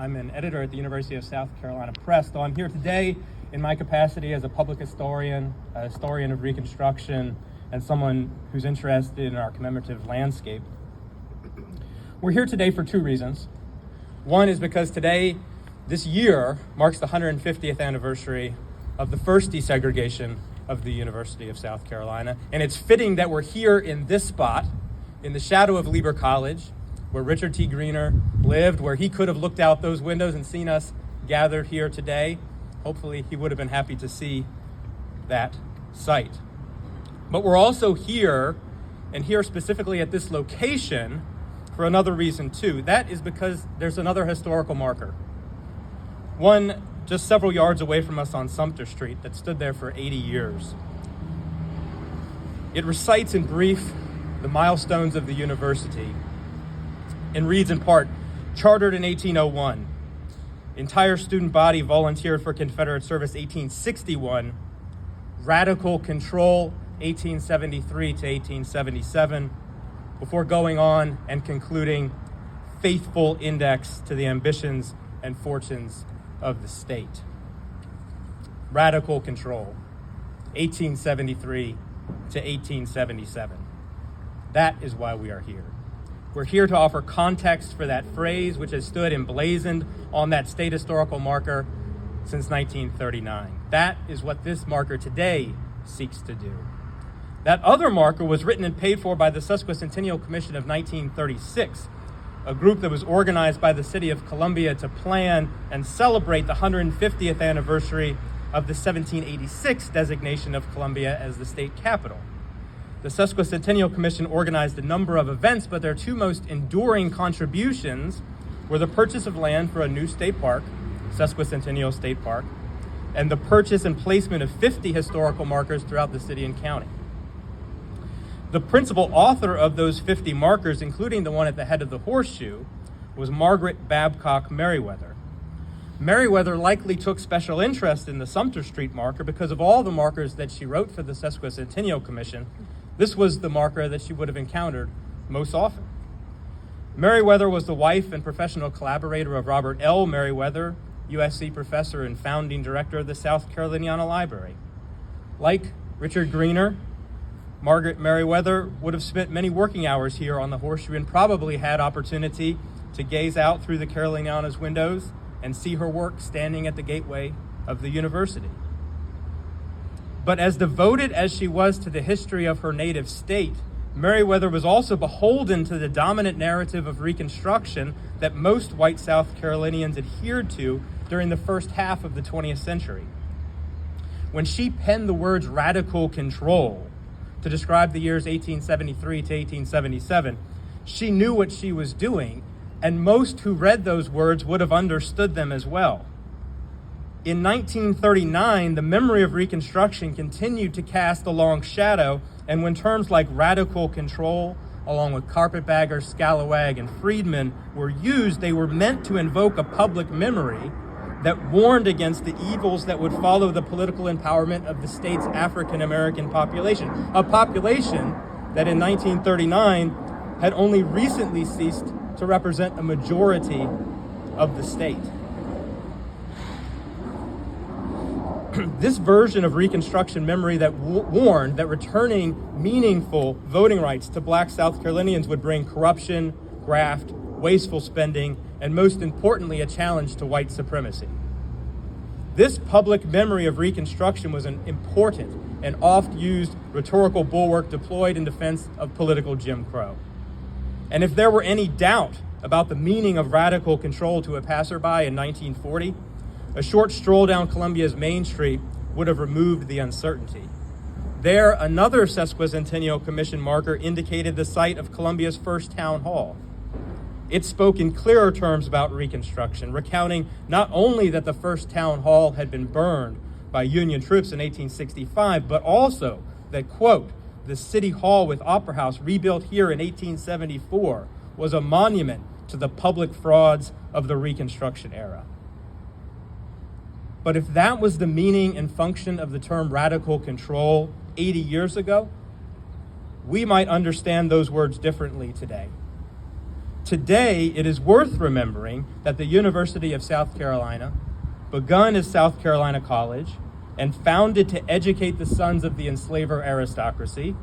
I'm an editor at the University of South Carolina Press, so I'm here today in my capacity as a public historian, a historian of Reconstruction, and someone who's interested in our commemorative landscape. We're here today for two reasons. One is because today, this year, marks the 150th anniversary of the first desegregation of the University of South Carolina, and it's fitting that we're here in this spot, in the shadow of Lieber College, where Richard T. Greener lived, where he could have looked out those windows and seen us gathered here today. Hopefully he would have been happy to see that site. But we're also here, and here specifically at this location, for another reason too. That is because there's another historical marker. One just several yards away from us on Sumter Street that stood there for 80 years. It recites in brief the milestones of the university and reads in part, chartered in 1801, entire student body volunteered for Confederate service 1861, radical control 1873 to 1877, before going on and concluding faithful index to the ambitions and fortunes of the state. Radical control, 1873 to 1877. That is why we are here. We're here to offer context for that phrase, which has stood emblazoned on that state historical marker since 1939. That is what this marker today seeks to do. That other marker was written and paid for by the Sesquicentennial Commission of 1936, a group that was organized by the city of Columbia to plan and celebrate the 150th anniversary of the 1786 designation of Columbia as the state capital. The Sesquicentennial Commission organized a number of events, but their two most enduring contributions were the purchase of land for a new state park, Sesquicentennial State Park, and the purchase and placement of 50 historical markers throughout the city and county. The principal author of those 50 markers, including the one at the head of the horseshoe, was Margaret Babcock Merriweather. Merriweather likely took special interest in the Sumter Street marker because of all the markers that she wrote for the Sesquicentennial Commission. This was the marker that she would have encountered most often. Merriweather was the wife and professional collaborator of Robert L. Merriweather, USC professor and founding director of the South Caroliniana Library. Like Richard Greener, Margaret Merriweather would have spent many working hours here on the horseshoe and probably had opportunity to gaze out through the Caroliniana's windows and see her work standing at the gateway of the university. But as devoted as she was to the history of her native state, Merriweather was also beholden to the dominant narrative of Reconstruction that most white South Carolinians adhered to during the first half of the 20th century. When she penned the words radical control to describe the years 1873 to 1877, she knew what she was doing, and most who read those words would have understood them as well. In 1939, the memory of Reconstruction continued to cast a long shadow, and when terms like radical control, along with carpetbagger, scalawag, and freedman were used, they were meant to invoke a public memory that warned against the evils that would follow the political empowerment of the state's African-American population, a population that in 1939 had only recently ceased to represent a majority of the state. This version of Reconstruction memory that warned that returning meaningful voting rights to black South Carolinians would bring corruption, graft, wasteful spending, and most importantly, a challenge to white supremacy. This public memory of Reconstruction was an important and oft-used rhetorical bulwark deployed in defense of political Jim Crow. And if there were any doubt about the meaning of radical control to a passerby in 1940, a short stroll down Columbia's Main Street would have removed the uncertainty. There, another Sesquicentennial Commission marker indicated the site of Columbia's first town hall. It spoke in clearer terms about Reconstruction, recounting not only that the first town hall had been burned by Union troops in 1865, but also that, quote, the city hall with opera house rebuilt here in 1874 was a monument to the public frauds of the Reconstruction era. But if that was the meaning and function of the term radical control 80 years ago, we might understand those words differently today. Today, it is worth remembering that the University of South Carolina, begun as South Carolina College and founded to educate the sons of the enslaver aristocracy,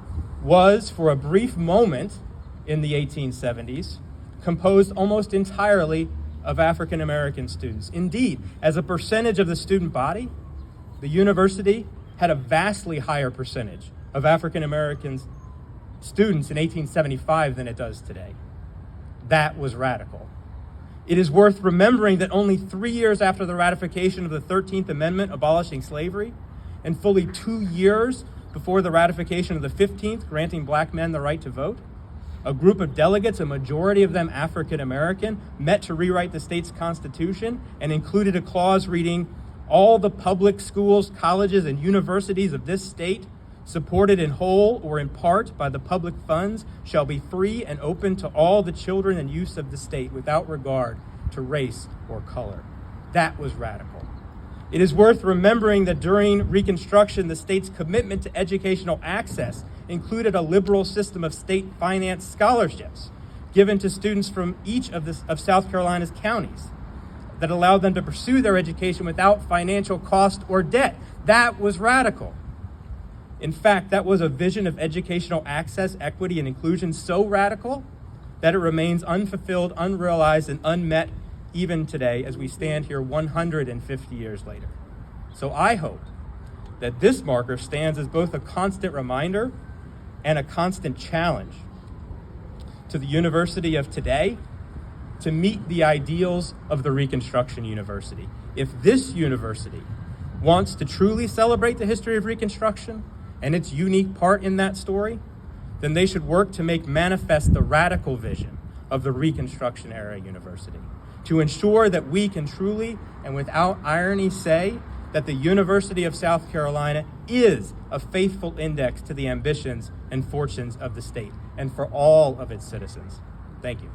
was, for a brief moment in the 1870s, composed almost entirely of African American students. Indeed, as a percentage of the student body, the university had a vastly higher percentage of African American students in 1875 than it does today. That was radical. It is worth remembering that only 3 years after the ratification of the 13th Amendment abolishing slavery, and fully 2 years before the ratification of the 15th granting black men the right to vote, a group of delegates, a majority of them African American, met to rewrite the state's constitution and included a clause reading, "All the public schools, colleges, and universities of this state, supported in whole or in part by the public funds, shall be free and open to all the children and youths of the state without regard to race or color." That was radical. It is worth remembering that during Reconstruction, the state's commitment to educational access included a liberal system of state-financed scholarships given to students from each of South Carolina's counties that allowed them to pursue their education without financial cost or debt. That was radical. In fact, that was a vision of educational access, equity, and inclusion so radical that it remains unfulfilled, unrealized, and unmet even today as we stand here 150 years later. So I hope that this marker stands as both a constant reminder and a constant challenge to the university of today to meet the ideals of the Reconstruction University. If this university wants to truly celebrate the history of Reconstruction and its unique part in that story, then they should work to make manifest the radical vision of the Reconstruction era university, to ensure that we can truly and without irony say that the University of South Carolina is a faithful index to the ambitions and fortunes of the state and for all of its citizens. Thank you.